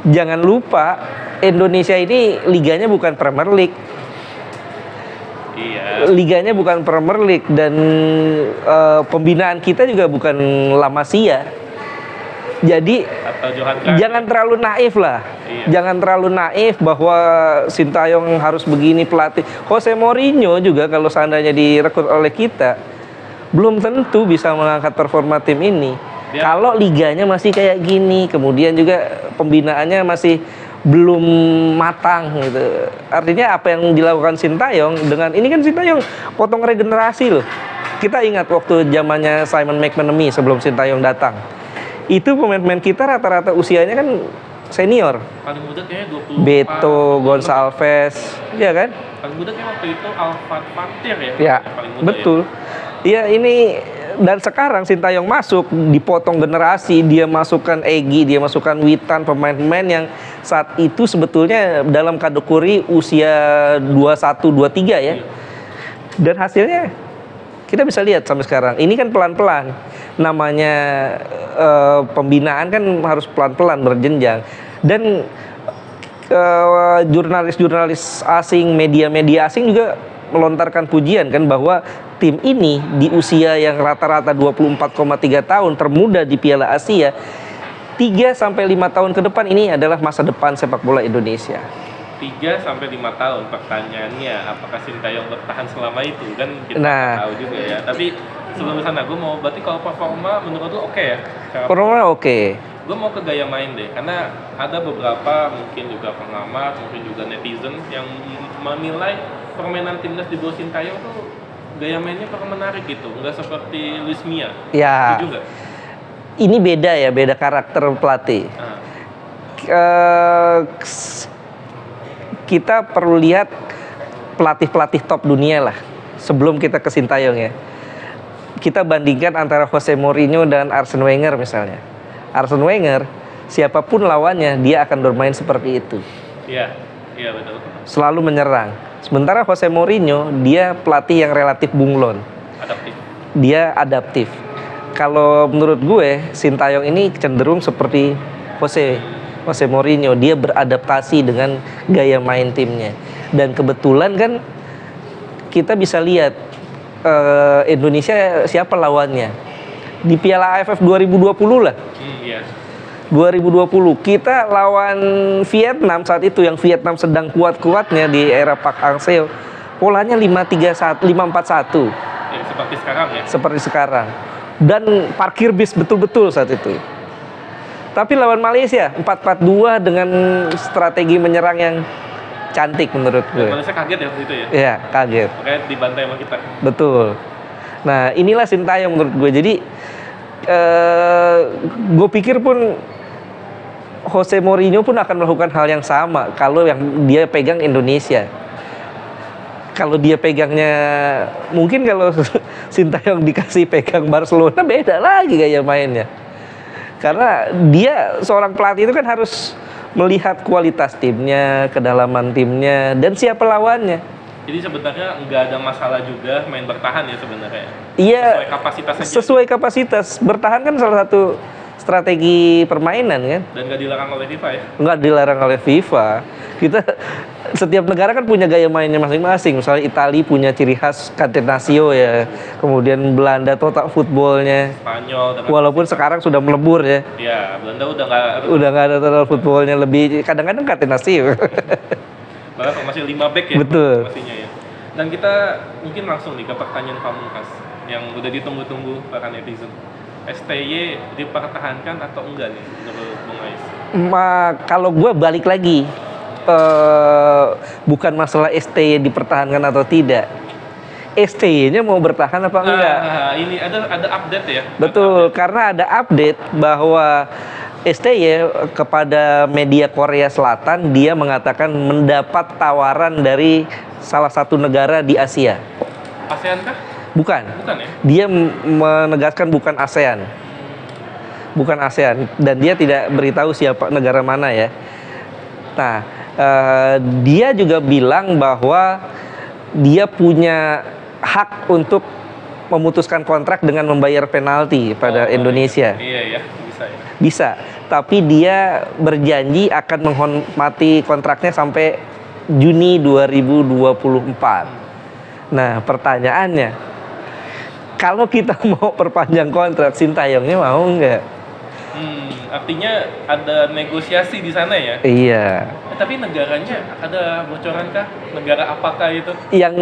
jangan lupa Indonesia ini liganya bukan Premier League. Iya. Liganya bukan Premier League dan pembinaan kita juga bukan La Masia. Jadi atau Johan Cruyff. jangan terlalu naif lah. Iya. Jangan terlalu naif bahwa Sintayong harus begini pelatih. Jose Mourinho juga kalau seandainya direkrut oleh kita, belum tentu bisa mengangkat performa tim ini. Kalau liganya masih kayak gini, kemudian juga pembinaannya masih belum matang gitu. Artinya apa yang dilakukan Sintayong dengan ini kan Sintayong potong regenerasi loh. Kita ingat waktu zamannya Simon McManamy sebelum Sintayong datang. Itu pemain-pemain kita rata-rata usianya kan senior. Paling muda kayaknya 24. Beto, Gonçalves, ya kan? Paling muda kayak waktu itu Alfred Pantir ya. Ya, yang paling muda betul. Ya ini dan sekarang Sintayong masuk dipotong generasi, dia masukkan Egy, dia masukkan Witan, pemain-pemain yang saat itu sebetulnya dalam kategori usia 21, 23 ya. Dan hasilnya kita bisa lihat sampai sekarang. Ini kan pelan-pelan. Namanya pembinaan kan harus pelan-pelan berjenjang. Dan jurnalis-jurnalis asing, media-media asing juga melontarkan pujian kan bahwa tim ini di usia yang rata-rata 24,3 tahun termuda di Piala Asia 3 sampai 5 tahun ke depan ini adalah masa depan sepak bola Indonesia. 3 sampai 5 tahun. Pertanyaannya apakah Sintayong bertahan selama itu kan kita Nah. nggak tahu juga ya. Tapi sebelum kesana gue mau berarti kalau performa menurut lu oke ya? Performa oke. Gue mau ke gaya main deh, karena ada beberapa mungkin juga pengamat, mungkin juga netizen yang menilai permainan timnas di bawah Sintayong tuh gaya mainnya kurang menarik gitu, nggak seperti Luis Mia. Ya. Setuju nggak? Ini beda ya, beda karakter pelatih. Nah, Kita perlu lihat pelatih-pelatih top dunia lah sebelum kita ke Sintayong ya. Kita bandingkan antara Jose Mourinho dan Arsene Wenger misalnya. Arsene Wenger, siapapun lawannya dia akan bermain seperti itu. iya, iya betul. Selalu menyerang. Sementara Jose Mourinho, dia pelatih yang relatif bunglon. Adaptif. Dia adaptif. Kalau menurut gue, Sintayong ini cenderung seperti Jose Mourinho. Dia beradaptasi dengan gaya main timnya. Dan kebetulan kan kita bisa lihat Indonesia siapa lawannya. Di Piala AFF 2020 lah. Iya. 2020 kita lawan Vietnam saat itu yang Vietnam sedang kuat-kuatnya di era Pak Hang-seo. Polanya 5-3-1, 5-4-1 Ya, seperti sekarang ya. seperti sekarang. Dan parkir bis betul-betul saat itu. Tapi lawan Malaysia 4-4-2 dengan strategi menyerang yang cantik menurut Dan gue. Malaysia kaget ya waktu itu ya. Iya, kaget. Makanya dibantai sama kita. Betul. Nah, inilah Sintayong menurut gue. Jadi gue pikir pun Jose Mourinho pun akan melakukan hal yang sama kalau yang dia pegang Indonesia. Kalau dia pegangnya, mungkin kalau Sintayong dikasih pegang Barcelona beda lagi gaya mainnya. Karena dia seorang pelatih itu kan harus melihat kualitas timnya, kedalaman timnya, dan siapa lawannya. Jadi sebenarnya nggak ada masalah juga main bertahan ya sebenarnya. Iya, Sesuai kapasitas aja. sesuai kapasitas. Bertahan kan salah satu strategi permainan kan. Dan nggak dilarang oleh FIFA ya. Nggak dilarang oleh FIFA. Kita setiap negara kan punya gaya mainnya masing-masing. Misalnya Italia punya ciri khas catenaccio ya. Kemudian Belanda total footballnya. Spanyol dengan Walaupun sekarang sudah melebur ya. ya Belanda Udah nggak ada total footballnya, lebih kadang-kadang catenaccio. bahkan formasi 5 back ya. Betul. Formasinya ya. Dan kita mungkin langsung nih ke pertanyaan pamungkas yang udah ditunggu-tunggu para netizen. STY dipertahankan atau enggak nih menurut Bung Ais? Kalau gue balik lagi, bukan masalah STY dipertahankan atau tidak. STY-nya mau bertahan apa enggak? Ini ada update ya. Betul, karena ada update bahwa STY kepada media Korea Selatan dia mengatakan mendapat tawaran dari salah satu negara di Asia. ASEAN kah? Bukan. Bukan ya? Dia menegaskan bukan ASEAN. Bukan ASEAN dan dia tidak beritahu siapa negara mana ya. Nah, dia juga bilang bahwa dia punya hak untuk memutuskan kontrak dengan membayar penalti pada Indonesia. Iya ya, bisa ya. Bisa, tapi dia berjanji akan menghormati kontraknya sampai Juni 2024. Nah, pertanyaannya, kalau kita mau perpanjang kontrak, Sintayongnya mau nggak? artinya ada negosiasi di sana ya. Iya. Tapi negaranya ada bocoran kah? Negara apakah itu? Yang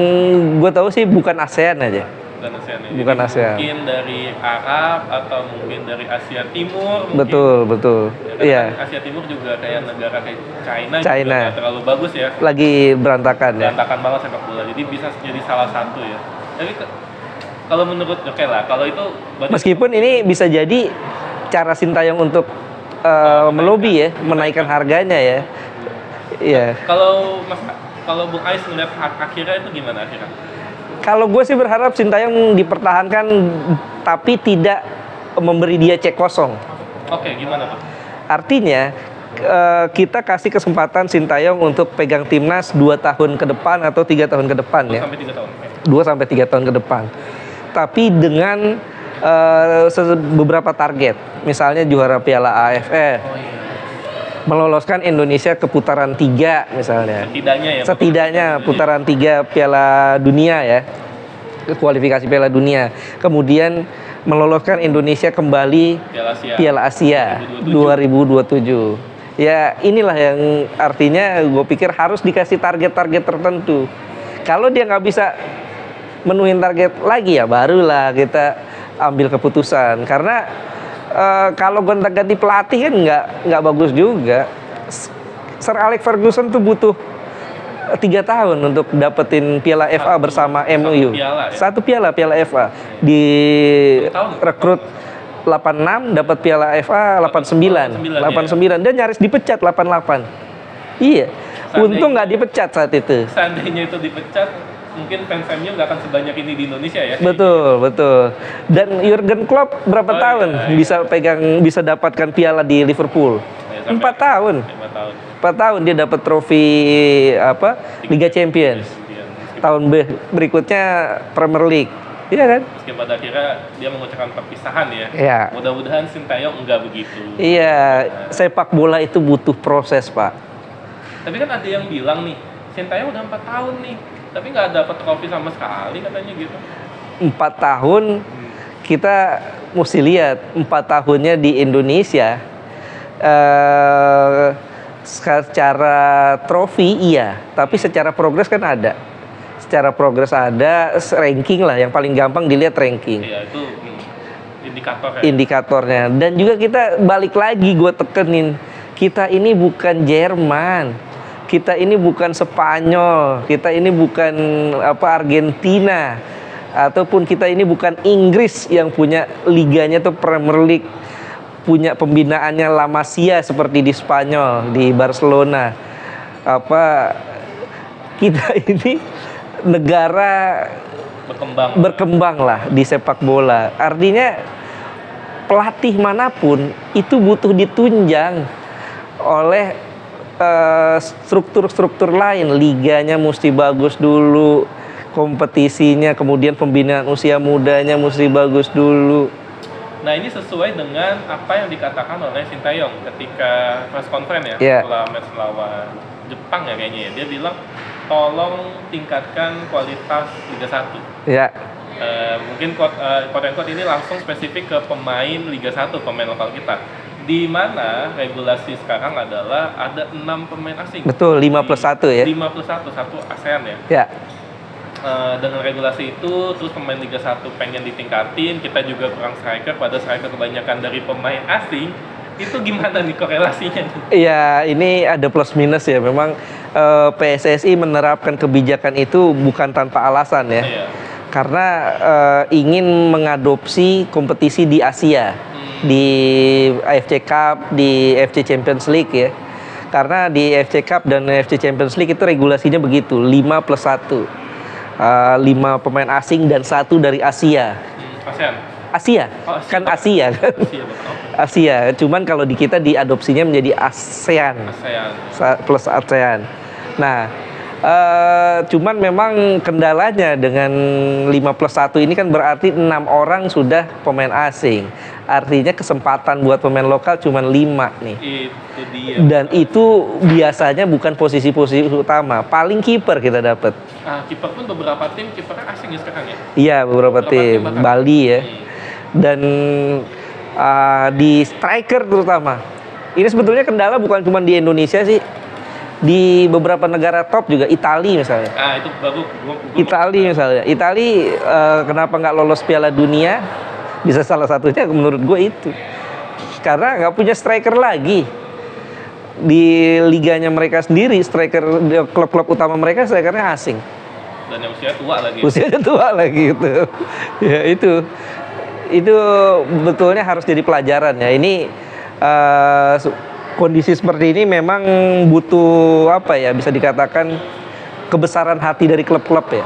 gue tahu sih bukan ASEAN aja. Bukan ASEAN ya? Bukan Jadi ASEAN. Mungkin dari Arab atau mungkin dari Asia Timur. Mungkin. Betul. Ya, Iya. kan Asia Timur juga kayak negara kayak China. China. Juga nggak terlalu bagus ya. Lagi berantakan ya. Berantakan banget sepak bola. Jadi bisa jadi salah satu ya. Tapi kalau menurut oke lah, kalau itu berarti Meskipun ini bisa jadi cara Sintayong untuk melobi ya, menaikkan harganya ya. Iya. kalau Bung Ais ngeliat akhirnya itu gimana akhirnya? Kalau gue sih berharap Sintayong dipertahankan tapi tidak memberi dia cek kosong. Oke, gimana Pak? Artinya kita kasih kesempatan Sintayong untuk pegang timnas 2 tahun ke depan atau 3 tahun ke depan 2 ya. sampai 3 tahun. 2 sampai 3 tahun ke depan. Tapi dengan beberapa target. Misalnya juara Piala AFF. Oh iya. Meloloskan Indonesia ke putaran 3 misalnya. Setidaknya Putaran 3 Piala Dunia ya. Kualifikasi Piala Dunia. Kemudian meloloskan Indonesia kembali Piala Asia 2027. Ya inilah yang artinya gue pikir harus dikasih target-target tertentu. Kalau dia nggak bisa menuhin target lagi ya barulah kita ambil keputusan. Karena kalau gonta-ganti pelatih kan nggak bagus juga. Sir Alex Ferguson tuh butuh 3 tahun untuk dapetin Piala FA bersama MU. Satu piala FA di rekrut 86 dapat Piala FA 89 dan nyaris dipecat 88. Iya. Untung nggak dipecat saat itu. Seandainya itu dipecat, mungkin fans MU nggak akan sebanyak ini di Indonesia ya. Betul. Dan Jurgen Klopp berapa tahun bisa dapatkan piala di Liverpool? 4 tahun. 4 tahun dia dapat trofi Liga Champions. Tahun berikutnya Premier League. Iya kan? Meski pada akhirnya dia mengucapkan perpisahan ya. Iya. Mudah-mudahan Sintayong enggak begitu. Iya, sepak bola itu butuh proses, Pak. Tapi kan ada yang bilang nih, Sintayong udah 4 tahun nih, tapi nggak dapat trofi sama sekali katanya gitu. 4 tahun kita mesti lihat 4 tahunnya di Indonesia secara trofi iya, tapi secara progres kan ada. Secara progres ada, ranking lah yang paling gampang dilihat ranking. Iya, itu indikatornya. Dan juga kita balik lagi gue tekenin, kita ini bukan Jerman. Kita ini bukan Spanyol, kita ini bukan Argentina, ataupun kita ini bukan Inggris yang punya liganya tuh Premier League, punya pembinaannya La Masia seperti di Spanyol, di Barcelona. Kita ini negara berkembang lah di sepak bola. Artinya pelatih manapun itu butuh ditunjang oleh struktur-struktur lain. Liganya mesti bagus dulu, kompetisinya, kemudian pembinaan usia mudanya mesti bagus dulu. Nah ini sesuai dengan apa yang dikatakan oleh Sintayong ketika press conference ya, setelah match lawan Jepang ya kayaknya ya. Dia bilang tolong tingkatkan kualitas Liga 1. Ya. Mungkin quote-unquote ini langsung spesifik ke pemain Liga 1, pemain lokal kita. Di mana regulasi sekarang adalah ada 6 pemain asing. Betul, 5+1 ya. 5+1, 1 ASEAN ya. Ya. Dengan regulasi itu, terus pemain Liga 1 pengen ditingkatin, kita juga kurang striker, pada striker kebanyakan dari pemain asing. Itu gimana nih korelasinya? Iya, ini ada plus minus ya. Memang PSSI menerapkan kebijakan itu bukan tanpa alasan ya. Iya. Karena ingin mengadopsi kompetisi di Asia, di AFC Cup, di FC Champions League ya. Karena di AFC Cup dan AFC Champions League itu regulasinya begitu, 5+1. 5 pemain asing dan 1 dari Asia. ASEAN? Asia, kan Asia kan? Asia, cuman kalau di kita diadopsinya menjadi ASEAN. Plus ASEAN. Nah, cuman memang kendalanya dengan 5+1 ini kan berarti 6 orang sudah pemain asing. Artinya kesempatan buat pemain lokal cuman 5 nih. Itu dia. Dan itu biasanya bukan posisi-posisi utama. Paling kiper kita dapat. Kiper pun beberapa tim kipernya asing ya sekarang ya? Iya, beberapa tim. Bali ya. Dan di striker terutama. Ini sebetulnya kendala bukan cuma di Indonesia sih, di beberapa negara top juga, Italia misalnya. Itu bagus. Italia misalnya, kenapa nggak lolos Piala Dunia? Bisa salah satunya menurut gue itu, karena nggak punya striker lagi di liganya mereka sendiri. Klub-klub utama mereka strikernya asing. Dan yang usia tua lagi. Usianya tua lagi gitu. Ya itu betulnya harus jadi pelajaran ya. Ini kondisi seperti ini memang butuh bisa dikatakan kebesaran hati dari klub-klub ya.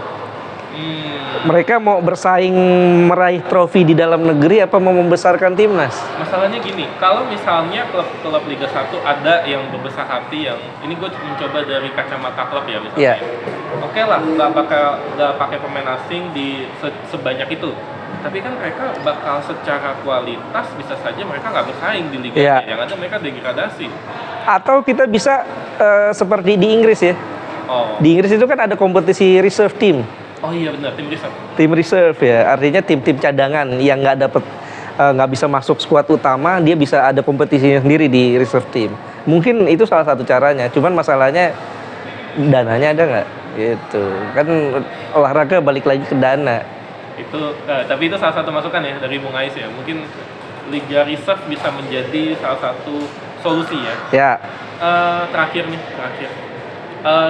Mereka mau bersaing meraih trofi di dalam negeri apa mau membesarkan timnas? Masalahnya gini, kalau misalnya klub-klub Liga 1 ada yang berbesar hati, yang ini gue mencoba dari kacamata klub ya misalnya. Oke lah, nggak pakai pemain asing di sebanyak itu. Tapi kan mereka bakal secara kualitas bisa saja mereka nggak bersaing di liga yang ada mereka degradasi. Atau kita bisa seperti di Inggris ya. Di Inggris itu kan ada kompetisi reserve team. Oh iya benar, tim reserve. Tim reserve ya, artinya tim-tim cadangan yang nggak bisa masuk skuad utama, dia bisa ada kompetisinya sendiri di reserve team. Mungkin itu salah satu caranya. Cuman masalahnya dananya ada nggak? Gitu. Kan olahraga balik lagi ke dana. Tapi itu salah satu masukan ya dari Bung Ais ya. Mungkin Liga Reserve bisa menjadi salah satu solusi ya. Ya. Terakhir.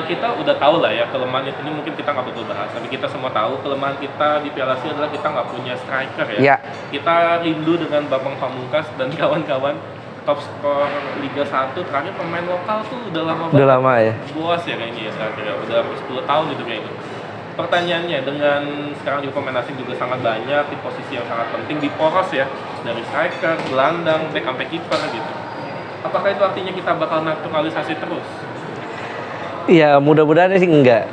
Kita udah tahu lah ya kelemahan ini, mungkin kita nggak perlu bahas, tapi kita semua tahu kelemahan kita di Piala Asia adalah kita nggak punya striker ya. Kita rindu dengan Bambang Pamungkas dan kawan-kawan top skor Liga 1 terakhir pemain lokal tuh udah lama banget. Udah lama ya. Boas ya kayaknya ya terakhir ya, udah 10 tahun itu kayaknya. Pertanyaannya, dengan sekarang juga pemain asing juga sangat banyak di posisi yang sangat penting di poros ya, dari striker, gelandang, back sampai kiper gitu. Apakah itu artinya kita bakal naturalisasi terus? Iya, mudah-mudahan sih enggak.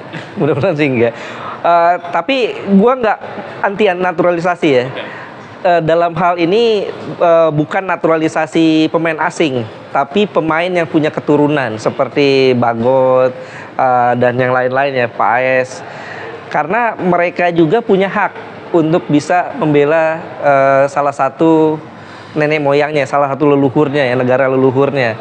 Tapi gua nggak anti naturalisasi ya. Dalam hal ini bukan naturalisasi pemain asing, tapi pemain yang punya keturunan seperti Bagot dan yang lain-lain ya, Pak AS. Karena mereka juga punya hak untuk bisa membela salah satu nenek moyangnya, salah satu leluhurnya ya, negara leluhurnya.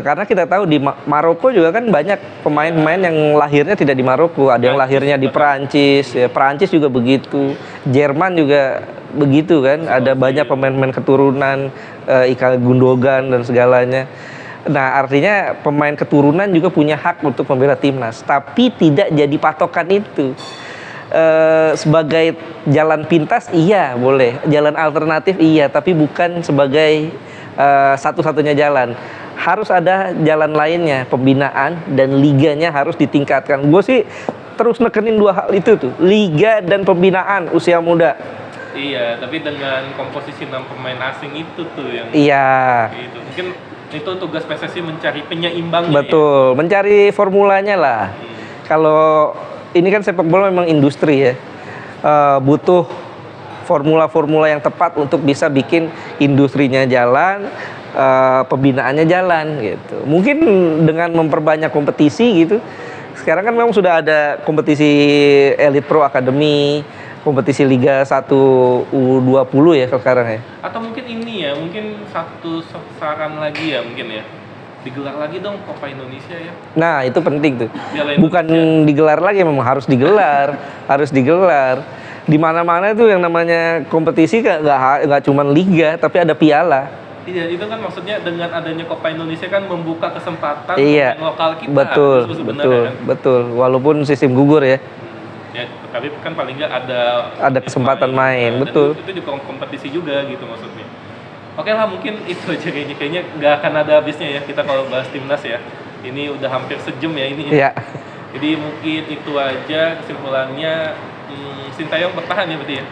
Karena kita tahu di Maroko juga kan banyak pemain-pemain yang lahirnya tidak di Maroko, ada yang lahirnya di Perancis, ya Perancis juga begitu, Jerman juga begitu kan, ada banyak pemain-pemain keturunan Ilkay Gundogan dan segalanya. Nah artinya pemain keturunan juga punya hak untuk membela timnas, tapi tidak jadi patokan itu. Sebagai jalan pintas iya boleh, jalan alternatif iya, tapi bukan sebagai satu-satunya jalan. Harus ada jalan lainnya, pembinaan dan liganya harus ditingkatkan. Gue sih terus nekenin dua hal itu tuh, liga dan pembinaan usia muda. Iya, tapi dengan komposisi 6 pemain asing itu tuh yang gitu. Mungkin itu tugas PSSI mencari penyeimbangnya. Betul, mencari formulanya lah. Kalau ini kan sepak bola memang industri ya, butuh formula-formula yang tepat untuk bisa bikin industrinya jalan, pembinaannya jalan gitu. Mungkin dengan memperbanyak kompetisi gitu. Sekarang kan memang sudah ada kompetisi Elite Pro Academy, kompetisi Liga 1 U20 ya sekarang ya. Atau mungkin ini ya, mungkin satu saran lagi ya mungkin ya. Digelar lagi dong Copa Indonesia ya. Nah, itu penting tuh. Bukan digelar lagi, memang harus digelar, harus digelar. Di mana-mana tuh yang namanya kompetisi nggak cuma liga, tapi ada piala. Iya, itu kan maksudnya dengan adanya Copa Indonesia kan membuka kesempatan pemain lokal kita. Betul. Walaupun sistem gugur ya. Ya, tapi kan paling nggak ada kesempatan main. Betul. Itu juga kompetisi juga gitu maksudnya. Oke lah, mungkin itu aja kayaknya nggak akan ada habisnya ya kita kalau bahas timnas ya. Ini udah hampir sejam ya ini. Iya. Jadi mungkin itu aja kesimpulannya. Sintayong bertahan ya berarti ya.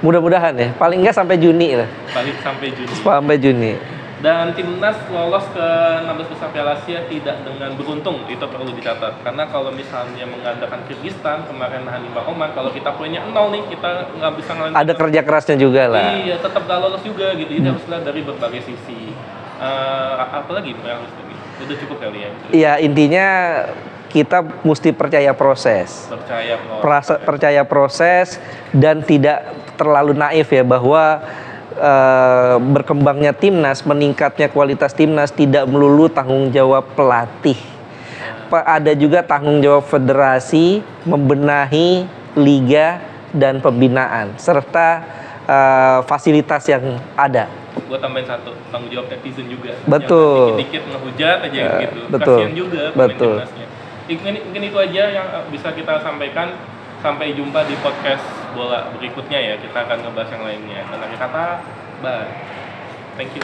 Mudah-mudahan ya, paling nggak sampai Juni lah. Paling sampai Juni. Sampai Juni. Dan timnas lolos ke 16 besar Piala Asia tidak dengan beruntung, itu perlu dicatat. Karena kalau misalnya mengandalkan Kyrgyzstan kemarin nahan imbang Oman, kalau kita poinnya 0 nih, kita nggak bisa ngelawan. Ada kerja kerasnya juga lah. Iya, tetap nggak lolos juga gitu. Ini harus lihat dari berbagai sisi. Apalagi yang harus lebih. Udah cukup kali ya. Iya, intinya kita mesti percaya proses. Percaya proses dan tidak terlalu naif ya bahwa berkembangnya timnas, meningkatnya kualitas timnas tidak melulu tanggung jawab pelatih. Ada juga tanggung jawab federasi membenahi liga dan pembinaan serta fasilitas yang ada. Gue tambahin satu, tanggung jawab netizen juga. Betul. Yang dikit-dikit ngehujat aja gitu. Betul. Kasian juga pemain timnasnya. Mungkin itu aja yang bisa kita sampaikan. Sampai jumpa di podcast bola berikutnya ya. Kita akan ngebahas yang lainnya. Dan akhir kata, bye. Thank you.